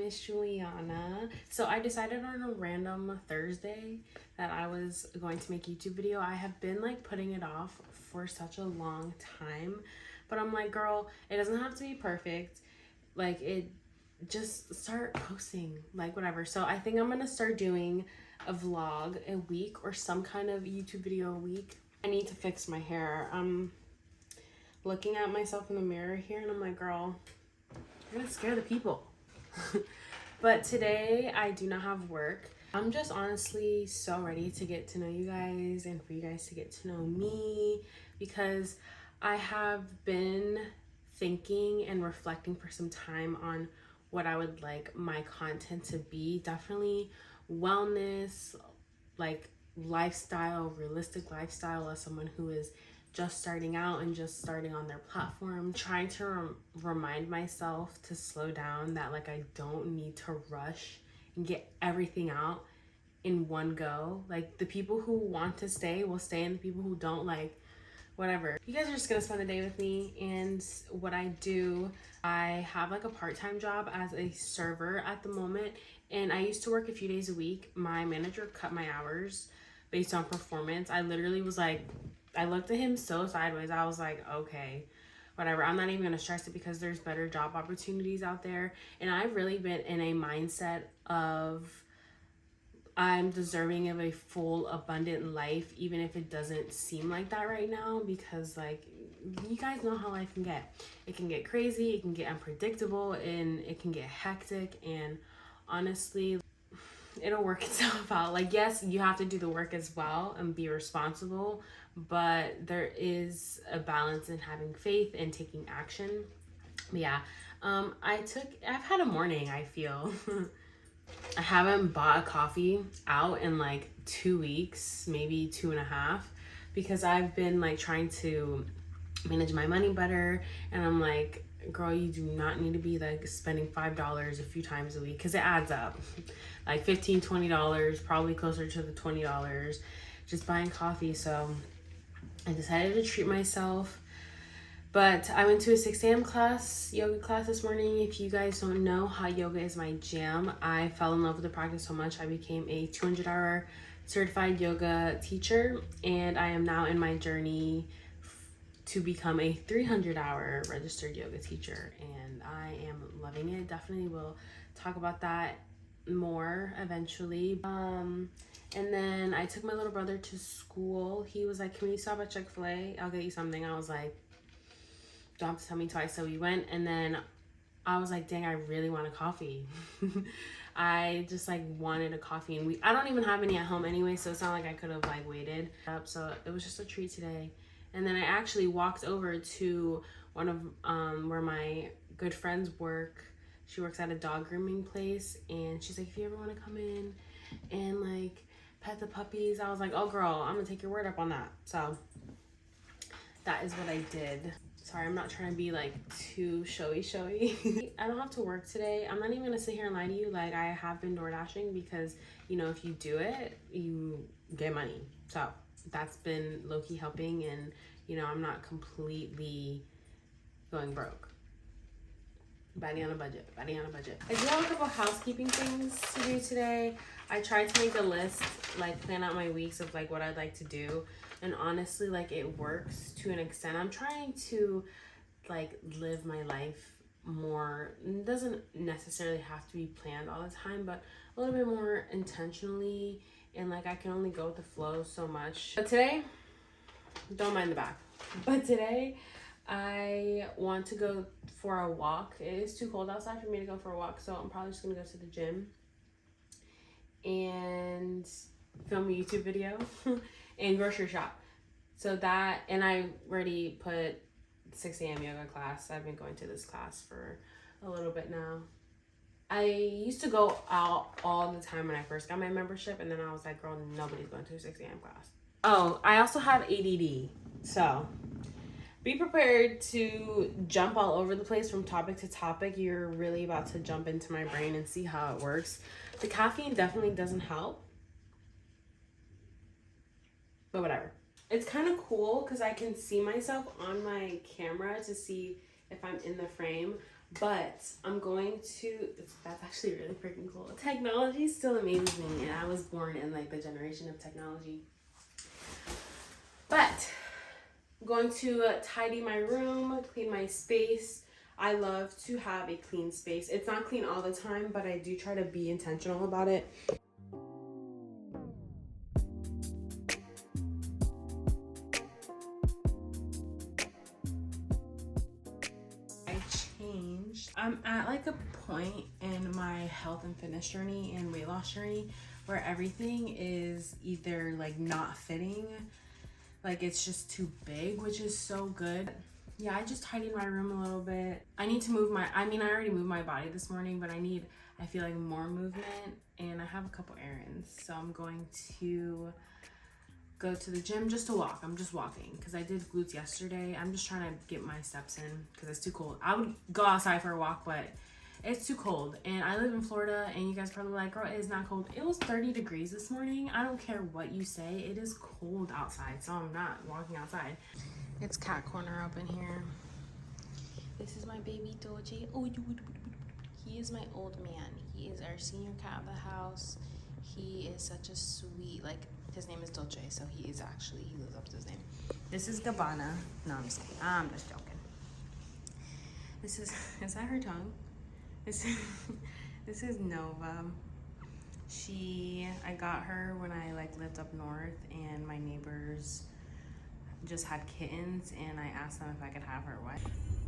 is Juliana. So I decided on a random Thursday that I was going to make a YouTube video. I have been like putting it off for such a long time, but I'm like, girl, it doesn't have to be perfect. Like, it just start posting, like, whatever. So I think I'm gonna start doing a vlog a week or some kind of YouTube video a week. I need to fix my hair. I'm looking at myself in the mirror here and I'm like, girl, you're gonna scare the people. But today I do not have work. I'm just honestly so ready to get to know you guys and for you guys to get to know me, because I have been thinking and reflecting for some time on what I would like my content to be. Definitely wellness, like lifestyle, realistic lifestyle, as someone who is just starting out and just starting on their platform, trying to remind myself to slow down, that like I don't need to rush and get everything out in one go. Like, the people who want to stay will stay, and the people who don't, like, whatever. You guys are just gonna spend the day with me. And what I do, I have like a part-time job as a server at the moment, and I used to work a few days a week. My manager cut my hours based on performance. I literally was like, I looked at him so sideways. I was like, okay, whatever. I'm not even gonna stress it because there's better job opportunities out there. And I've really been in a mindset of I'm deserving of a full, abundant life, even if it doesn't seem like that right now, because like, you guys know how life can get. It can get crazy, it can get unpredictable, and it can get hectic. And honestly, it'll work itself out. Like, yes, you have to do the work as well and be responsible, but there is a balance in having faith and taking action. But yeah, I've had a morning, I feel. I haven't bought a coffee out in like 2 weeks, maybe 2.5, because I've been like trying to manage my money better. And I'm like, girl, you do not need to be like spending $5 a few times a week, because it adds up. Like $15-20, probably closer to the $20, just buying coffee. So I decided to treat myself. But I went to a 6 a.m. yoga class this morning. If you guys don't know, hot yoga is my jam. I fell in love with the practice so much, I became a 200-hour certified yoga teacher, and I am now in my journey to become a 300-hour registered yoga teacher, and I am loving it. Definitely will talk about that more eventually. And then I took my little brother to school. He was like, can we stop at Chick-fil-A? I'll get you something. I was like, don't have to tell me twice. So we went, and then I was like, dang, I really want a coffee. I just like wanted a coffee, and I don't even have any at home anyway, so it's not like I could have like waited up. So it was just a treat today. And then I actually walked over to one of where my good friends work. She works at a dog grooming place, and she's like, if you ever want to come in and like pet the puppies, I was like, oh girl, I'm gonna take your word up on that. So that is what I did. Sorry, I'm not trying to be like too showy. I don't have to work today. I'm not even gonna sit here and lie to you. Like, I have been door dashing because, you know, if you do it, you get money. So that's been low-key helping, and you know, I'm not completely going broke. Batty on a budget. I do have a couple housekeeping things to do today. I tried to make a list, like plan out my weeks of like what I'd like to do. And honestly, like, it works to an extent. I'm trying to like live my life more. It doesn't necessarily have to be planned all the time, but a little bit more intentionally. And like, I can only go with the flow so much. But today, don't mind the back. But today, I want to go for a walk. It is too cold outside for me to go for a walk, so I'm probably just gonna go to the gym and film a YouTube video and grocery shop. So that, and I already put 6 a.m. yoga class. I've been going to this class for a little bit now. I used to go out all the time when I first got my membership, and then I was like, girl, nobody's going to a 6 a.m. class. Oh, I also have ADD, so be prepared to jump all over the place from topic to topic. You're really about to jump into my brain and see how it works. The caffeine definitely doesn't help, but whatever. It's kind of cool because I can see myself on my camera to see if I'm in the frame. But I'm going to, that's actually really freaking cool. Technology still amazes me, and I was born in like the generation of technology. But I'm going to tidy my room, clean my space. I love to have a clean space. It's not clean all the time, but I do try to be intentional about it. I changed. I'm at like a point in my health and fitness journey and weight loss journey where everything is either like not fitting, like it's just too big, which is so good. Yeah, I just tidied my room a little bit. I need to move my, I already moved my body this morning, but I feel like more movement, and I have a couple errands. So I'm going to go to the gym just to walk. I'm just walking because I did glutes yesterday. I'm just trying to get my steps in because it's too cold. I would go outside for a walk, but it's too cold. And I live in Florida, and you guys probably like, girl, it is not cold. It was 30 degrees this morning. I don't care what you say. It is cold outside, so I'm not walking outside. It's cat corner up in here. This is my baby Doji. Oh, he is my old man. He is our senior cat of the house. He is such a sweet, like, his name is Dolce, so he lives up to his name. This is Gabbana. No, I'm just kidding. I'm just joking. This is that her tongue? This is Nova. I got her when I like lived up north, and my neighbors just had kittens, and I asked them if I could have her. What?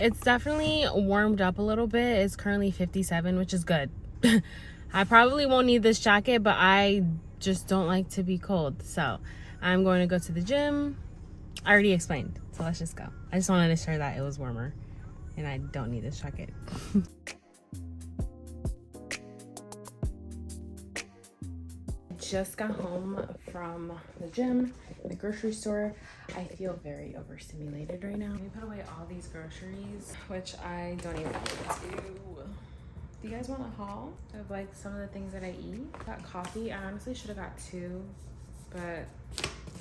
It's definitely warmed up a little bit. It's currently 57, which is good. I probably won't need this jacket, but I just don't like to be cold. So I'm going to go to the gym. I already explained, so let's just go. I just wanted to share that it was warmer and I don't need this jacket. Just got home from the gym, the grocery store. I feel very overstimulated right now. Let me put away all these groceries, which I don't even need to. Do you guys want a haul of like some of the things that I eat? Got coffee. I honestly should have got 2, but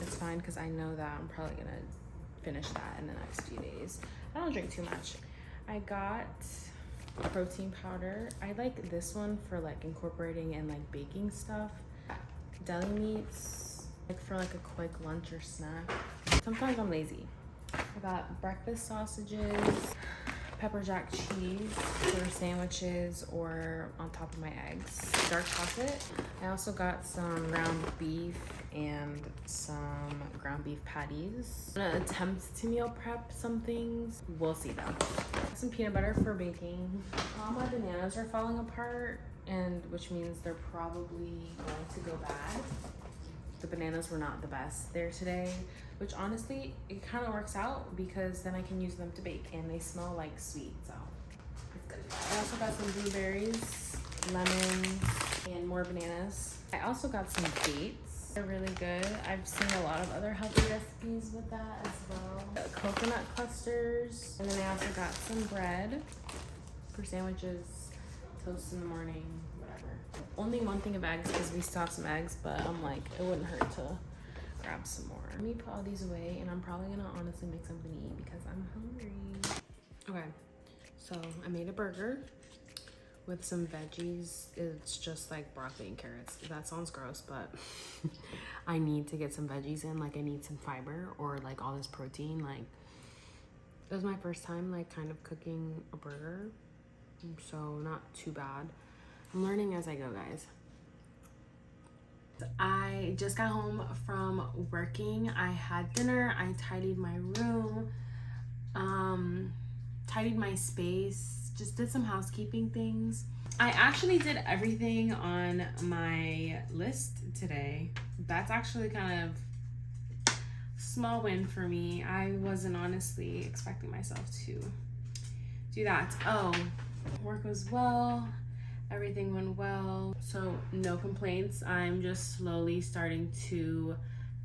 it's fine because I know that I'm probably gonna finish that in the next few days. I don't drink too much. I got protein powder. I like this one for like incorporating in like baking stuff. Deli meats, like for like a quick lunch or snack. Sometimes I'm lazy. I got breakfast sausages, pepper jack cheese for sandwiches or on top of my eggs, dark chocolate. I also got some ground beef and some ground beef patties. I'm gonna attempt to meal prep some things. We'll see though. Some peanut butter for baking. All my bananas are falling apart, and which means they're probably going to go bad. The bananas were not the best there today, which honestly, it kind of works out because then I can use them to bake and they smell like sweet, so it's good. I also got some blueberries, lemons, and more bananas. I also got some dates. They're really good. I've seen a lot of other healthy recipes with that as well. Coconut clusters, and then I also got some bread for sandwiches, toast in the morning, whatever. Only one thing of eggs because we still have some eggs, but I'm like, it wouldn't hurt to grab some more. Let me put all these away, and I'm probably gonna honestly make something to eat because I'm hungry. Okay, so I made a burger with some veggies. It's just like broccoli and carrots. That sounds gross, but I need to get some veggies in. Like I need some fiber or like all this protein. Like it was my first time like kind of cooking a burger, so not too bad. I'm learning as I go, guys. I just got home from working. I had dinner. I tidied my room, tidied my space, just did some housekeeping things. I actually did everything on my list today. That's actually kind of small win for me. I wasn't honestly expecting myself to do that. Oh, work was well. Everything went well, so no complaints. I'm just slowly starting to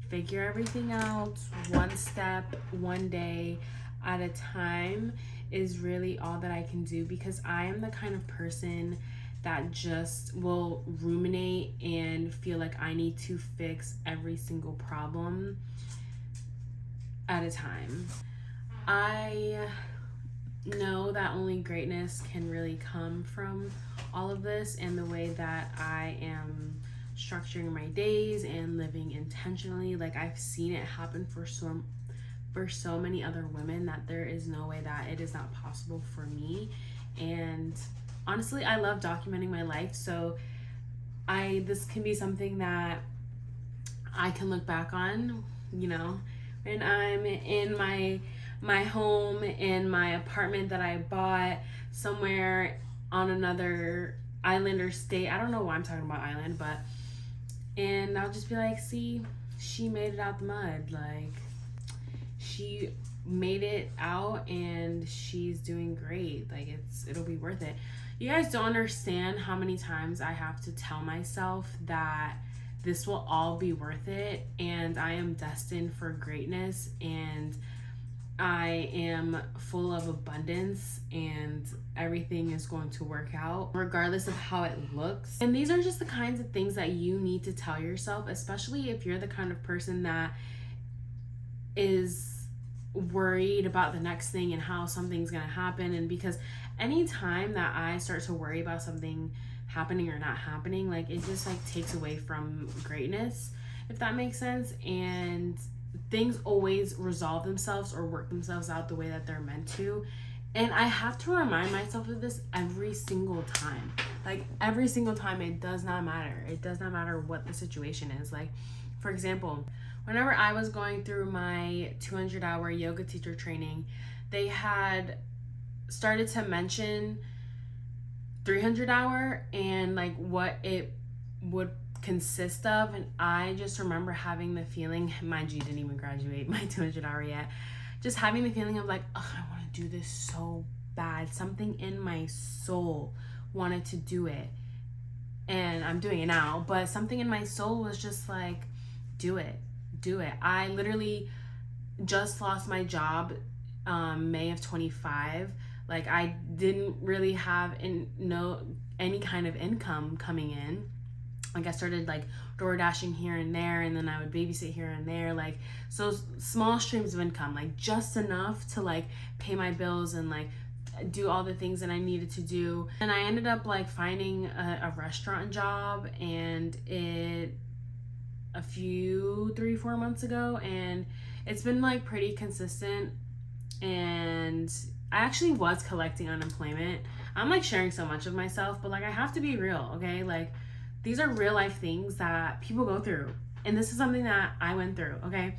figure everything out. One step, one day at a time is really all that I can do, because I am the kind of person that just will ruminate and feel like I need to fix every single problem at a time. I know that only greatness can really come from all of this, and the way that I am structuring my days and living intentionally. Like, I've seen it happen for so many other women, that there is no way that it is not possible for me. And honestly, I love documenting my life, so this can be something that I can look back on, you know, and I'm in my home, in my apartment that I bought somewhere on another island or state. I don't know why I'm talking about island, but and I'll just be like, see, she made it out the mud. Like, she made it out and she's doing great. Like, it'll be worth it. You guys don't understand how many times I have to tell myself that this will all be worth it, and I am destined for greatness, and I am full of abundance, and everything is going to work out regardless of how it looks. And these are just the kinds of things that you need to tell yourself, especially if you're the kind of person that is worried about the next thing and how something's going to happen. And because anytime that I start to worry about something happening or not happening, like, it just like takes away from greatness, if that makes sense. And things always resolve themselves or work themselves out the way that they're meant to. And I have to remind myself of this every single time. Like, every single time. It does not matter. It does not matter what the situation is. Like, for example, whenever I was going through my 200-hour yoga teacher training, they had started to mention 300-hour and like what it would consist of. And I just remember having the feeling, mind you, didn't even graduate my 200-hour yet, just having the feeling of like, oh, I want to do this so bad. Something in my soul wanted to do it, and I'm doing it now, but something in my soul was just like, do it. I literally just lost my job May of 25. Like, I didn't really have any kind of income coming in. Like, I started like door dashing here and there, and then I would babysit here and there, like, so small streams of income, like just enough to like pay my bills and like do all the things that I needed to do. And I ended up like finding a restaurant job, and it 3-4 months ago, and it's been like pretty consistent. And I actually was collecting unemployment. I'm like sharing so much of myself, but like, I have to be real, okay? Like, these are real life things that people go through, and this is something that I went through, okay?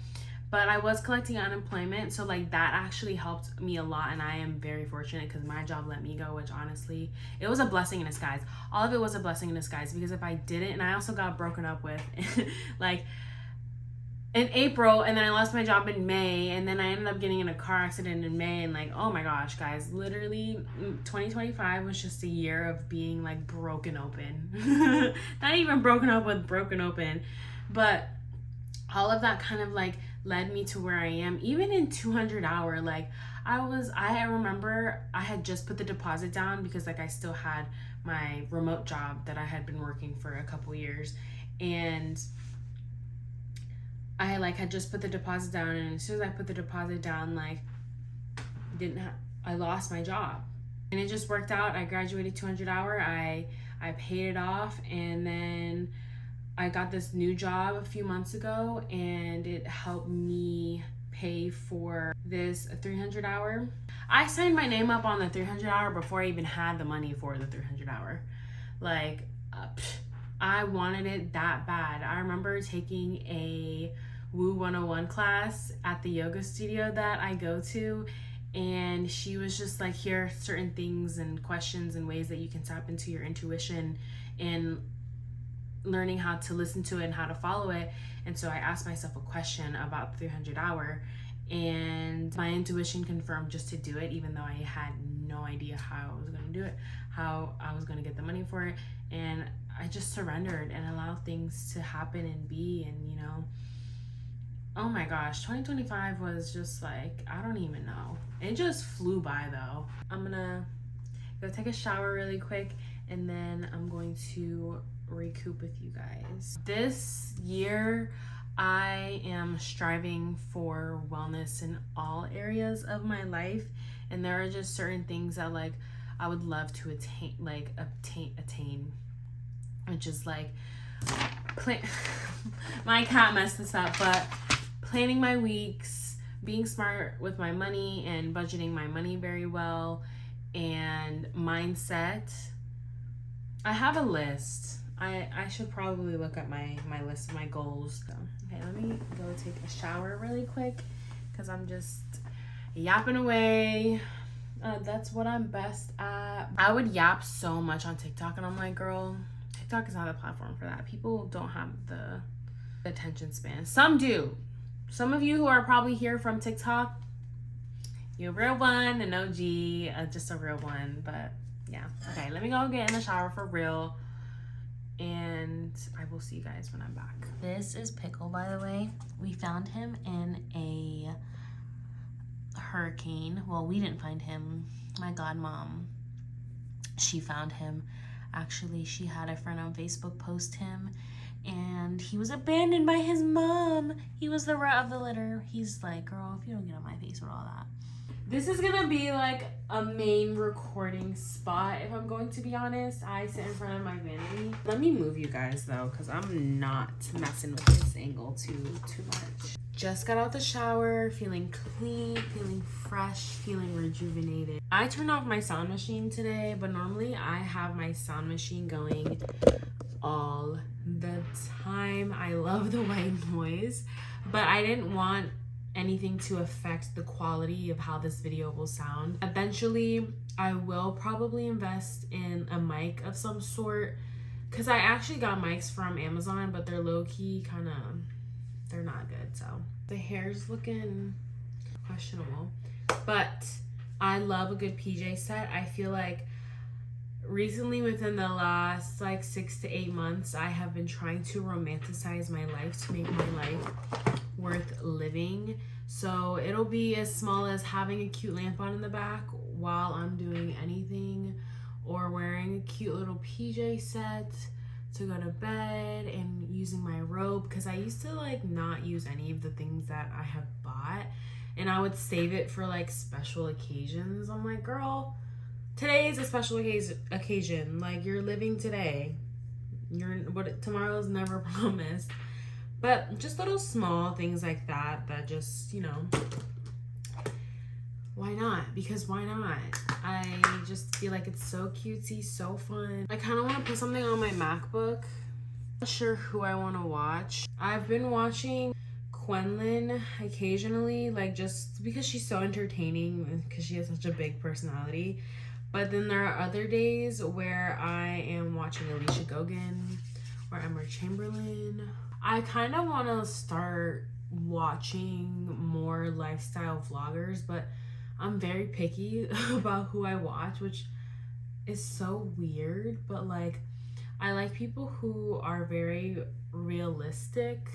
But I was collecting unemployment, so like that actually helped me a lot, and I am very fortunate because my job let me go, which honestly, it was a blessing in disguise. All of it was a blessing in disguise, because if I didn't, and I also got broken up with like in April, and then I lost my job in May, and then I ended up getting in a car accident in May, and like, oh my gosh, guys, literally 2025 was just a year of being like broken open. Not even broken up with, broken open, but all of that kind of like led me to where I am. Even in 200-hour, like, I remember I had just put the deposit down because like I still had my remote job that I had been working for a couple years, and I like had just put the deposit down, and as soon as I put the deposit down, like, I lost my job. And it just worked out. I graduated 200-hour. I paid it off, and then I got this new job a few months ago, and it helped me pay for this 300-hour. I signed my name up on the 300-hour before I even had the money for the 300-hour. Like, I wanted it that bad. I remember taking a Woo 101 class at the yoga studio that I go to, and she was just like, here are certain things and questions and ways that you can tap into your intuition and learning how to listen to it and how to follow it. And so I asked myself a question about the 300-hour, and my intuition confirmed just to do it, even though I had no idea how I was going to do it, how I was going to get the money for it. And I just surrendered and allowed things to happen and be. And, you know, oh my gosh, 2025 was just like, I don't even know. It just flew by though. I'm gonna go take a shower really quick, and then I'm going to recoup with you guys. This year, I am striving for wellness in all areas of my life, And there are just certain things that like I would love to attain, which is like my cat messed this up, but planning my weeks, being smart with my money and budgeting my money very well, and mindset. I have a list. I should probably look at my list of my goals. So, okay, let me go take a shower really quick because I'm just yapping away. That's what I'm best at. I would yap so much on TikTok, and I'm like, girl, TikTok is not a platform for that. People don't have the attention span. Some do. Some of you who are probably here from TikTok, you're a real one, an OG, just a real one. But yeah, okay, let me go get in the shower for real, and I will see you guys when I'm back. This is Pickle, by the way. We found him in a hurricane. Well, we didn't find him. My godmom, she found him. Actually, she had a friend on Facebook post him, and he was abandoned by his mom. He was the rat of the litter. He's like, girl, if you don't get on my face with all that. This is gonna be like a main recording spot, if I'm going to be honest. I sit in front of my vanity. Let me move you guys though, because I'm not messing with this angle too much. Just got out the shower, feeling clean, feeling fresh, feeling rejuvenated. I turned off my sound machine today, but normally I have my sound machine going all the time. I love the white noise, but I didn't want anything to affect the quality of how this video will sound. Eventually, I will probably invest in a mic of some sort, because I actually got mics from Amazon, but they're low-key they're not good. So the hair's looking questionable, but I love a good PJ set. I feel like recently, within the last like 6 to 8 months, I have been trying to romanticize my life to make my life worth living. So it'll be as small as having a cute lamp on in the back while I'm doing anything, or wearing a cute little PJ set to go to bed, and using my robe, because I used to like not use any of the things that I have bought, and I would save it for like special occasions. I'm like, girl, today is a special occasion. Like, you're living today. Tomorrow is never promised. But just little small things like that just, you know, why not? Because why not? I just feel like it's so cutesy, so fun. I kind of want to put something on my MacBook. Not sure who I want to watch. I've been watching Quenlin occasionally, like just because she's so entertaining, because she has such a big personality. But then there are other days where I am watching Alicia Gogan or Emma Chamberlain. I kind of want to start watching more lifestyle vloggers, but I'm very picky about who I watch, which is so weird. But like, I like people who are very realistic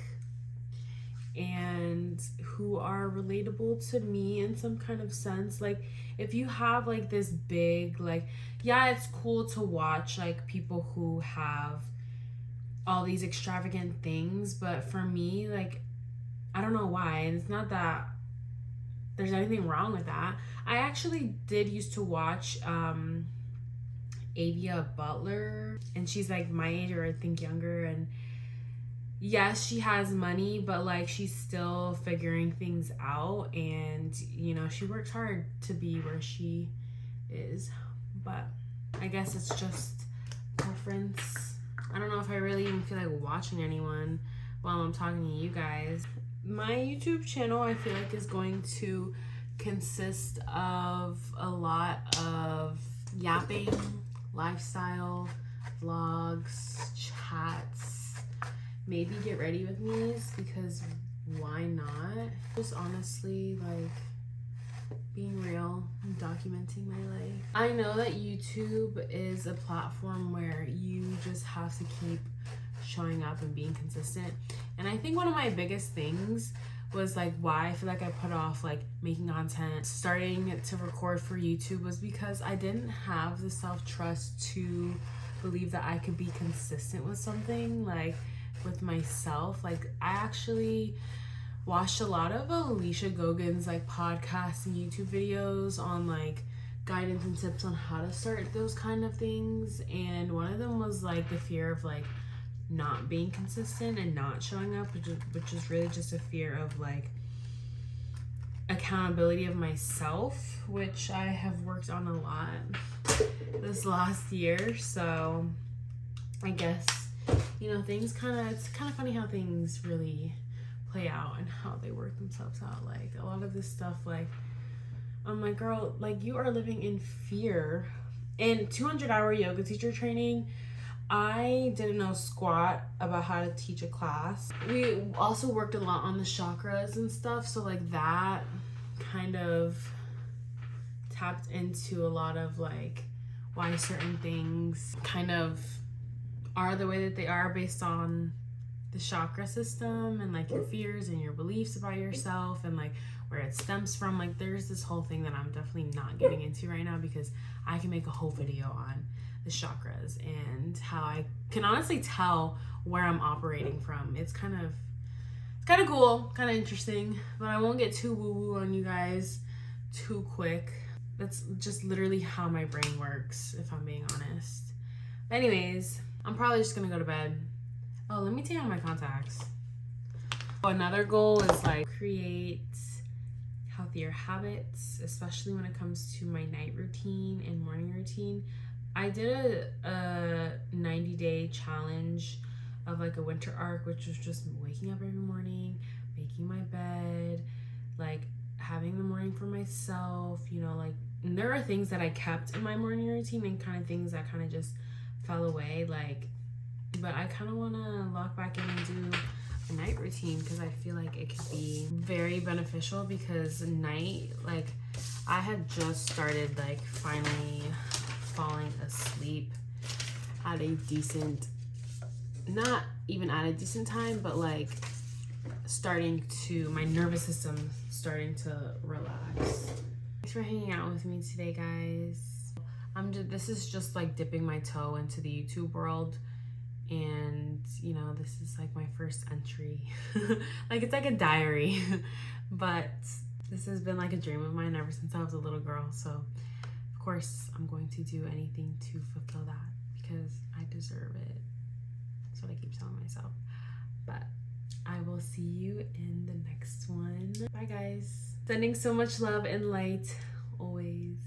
and who are relatable to me in some kind of sense. Like, if you have like this big, like, yeah, it's cool to watch like people who have all these extravagant things, but for me, like, I don't know why, and it's not that there's anything wrong with that. I actually did used to watch Avia Butler, and she's like my age, or I think younger, and yes, she has money, but like, she's still figuring things out, and you know, she works hard to be where she is. But I guess it's just preference. I don't know if I really even feel like watching anyone while I'm talking to you guys. My YouTube channel, I feel like, is going to consist of a lot of yapping, lifestyle, vlogs, chats, maybe get ready with me's, because why not? Just honestly, like, being real, documenting my life. I know that YouTube is a platform where you just have to keep showing up and being consistent. And I think one of my biggest things was like why I feel like I put off like making content, starting to record for YouTube, was because I didn't have the self-trust to believe that I could be consistent with something, like with myself. Like, I actually watched a lot of Alicia Gogan's like podcasts and YouTube videos on like guidance and tips on how to start those kind of things, and one of them was like the fear of like not being consistent and not showing up, which is really just a fear of like accountability of myself, which I have worked on a lot this last year. So I guess, you know, it's kind of funny how things really play out and how they work themselves out. Like a lot of this stuff, like I'm like, girl, like you are living in fear. In 200-hour yoga teacher training, I didn't know squat about how to teach a class. We also worked a lot on the chakras and stuff, so like that kind of tapped into a lot of like why certain things kind of are the way that they are based on the chakra system and like your fears and your beliefs about yourself and like where it stems from. Like there's this whole thing that I'm definitely not getting into right now because I can make a whole video on the chakras and how I can honestly tell where I'm operating from. It's kind of cool, kind of interesting, but I won't get too woo-woo on you guys too quick. That's just literally how my brain works, if I'm being honest. But anyways, I'm probably just gonna go to bed. Oh, let me take out my contacts. Another goal is like create healthier habits, especially when it comes to my night routine and morning routine. I did a 90-day challenge of like a winter arc, which was just waking up every morning, making my bed, like having the morning for myself, you know, like there are things that I kept in my morning routine and kind of things that kind of just fell away, like, but I kind of want to lock back in and do a night routine because I feel like it could be very beneficial because night, like I had just started like finally falling asleep at a decent, not even at a decent time, but like my nervous system starting to relax. Thanks for hanging out with me today, guys. This is just like dipping my toe into the YouTube world, and you know, this is like my first entry. Like it's like a diary, but this has been like a dream of mine ever since I was a little girl. So of course I'm going to do anything to fulfill that because I deserve it. That's what I keep telling myself. But I will see you in the next one. Bye guys. Sending so much love and light always.